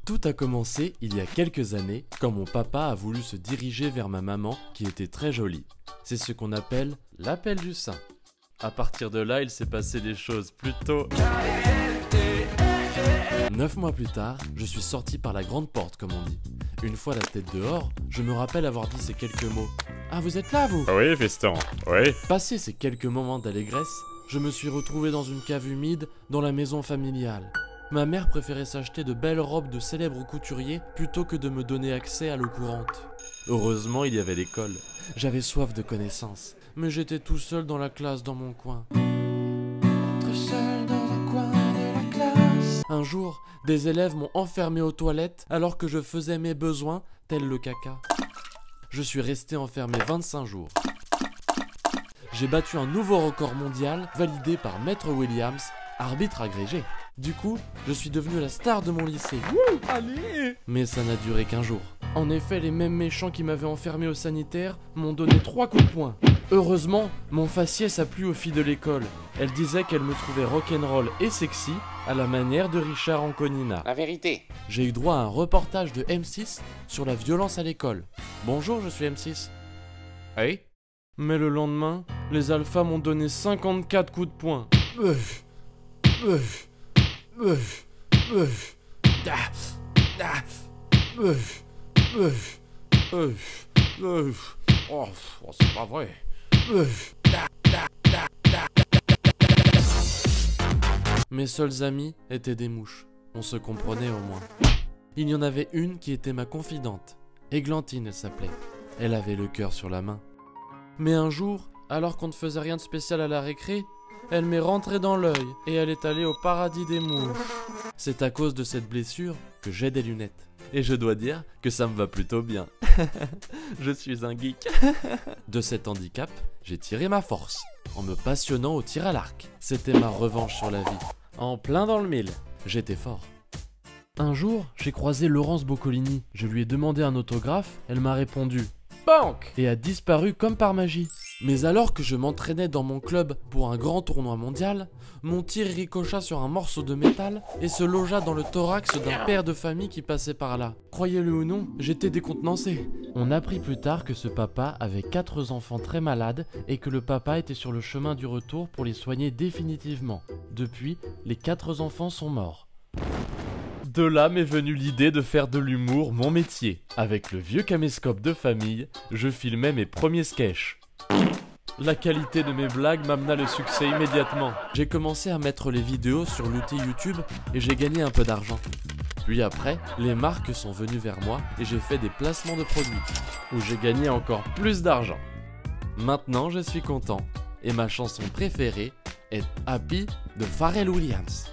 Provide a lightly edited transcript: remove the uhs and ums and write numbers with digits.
Tout a commencé il y a quelques années quand mon papa a voulu se diriger vers ma maman qui était très jolie. C'est ce qu'on appelle l'appel du saint. À partir de là, il s'est passé des choses plutôt... 9 mois plus tard, je suis sorti par la grande porte comme on dit. Une fois la tête dehors, je me rappelle avoir dit ces quelques mots. « Ah, vous êtes là vous ?» Oui, fiston, oui. Passé ces quelques moments d'allégresse, je me suis retrouvé dans une cave humide dans la maison familiale. Ma mère préférait s'acheter de belles robes de célèbres couturiers plutôt que de me donner accès à l'eau courante. Heureusement, il y avait l'école. J'avais soif de connaissances, mais j'étais tout seul dans la classe dans mon coin. Être seul dans un coin de la classe. Un jour, des élèves m'ont enfermé aux toilettes alors que je faisais mes besoins, tel le caca. Je suis resté enfermé 25 jours. J'ai battu un nouveau record mondial validé par Maître Williams, arbitre agrégé. Du coup, je suis devenu la star de mon lycée. Wouh, allez! Mais ça n'a duré qu'un jour. En effet, les mêmes méchants qui m'avaient enfermé au sanitaire m'ont donné 3 coups de poing. Heureusement, mon faciès a plu aux filles de l'école. Elles disaient qu'elles me trouvaient rock'n'roll et sexy, à la manière de Richard Anconina. La vérité. J'ai eu droit à un reportage de M6 sur la violence à l'école. Bonjour, je suis M6. Oui? Mais le lendemain, les alphas m'ont donné 54 coups de poing. Oh, c'est pas vrai. Mes seuls amis étaient des mouches. On se comprenait au moins. Il y en avait une qui était ma confidente. Églantine, elle s'appelait. Elle avait le cœur sur la main. Mais un jour, alors qu'on ne faisait rien de spécial à la récré, elle m'est rentrée dans l'œil et elle est allée au paradis des mouches. C'est à cause de cette blessure que j'ai des lunettes. Et je dois dire que ça me va plutôt bien. Je suis un geek. De cet handicap, j'ai tiré ma force en me passionnant au tir à l'arc. C'était ma revanche sur la vie. En plein dans le mille, j'étais fort. Un jour, j'ai croisé Laurence Boccolini. Je lui ai demandé un autographe, elle m'a répondu « Banque !» et a disparu comme par magie. Mais alors que je m'entraînais dans mon club pour un grand tournoi mondial, mon tir ricocha sur un morceau de métal et se logea dans le thorax d'un père de famille qui passait par là. Croyez-le ou non, j'étais décontenancé. On apprit plus tard que ce papa avait 4 enfants très malades et que le papa était sur le chemin du retour pour les soigner définitivement. Depuis, les 4 enfants sont morts. De là m'est venue l'idée de faire de l'humour mon métier. Avec le vieux caméscope de famille, je filmais mes premiers sketchs. La qualité de mes blagues m'amena le succès immédiatement. J'ai commencé à mettre les vidéos sur l'outil YouTube et j'ai gagné un peu d'argent. Puis après, les marques sont venues vers moi et j'ai fait des placements de produits, où j'ai gagné encore plus d'argent. Maintenant, je suis content et ma chanson préférée est Happy de Pharrell Williams.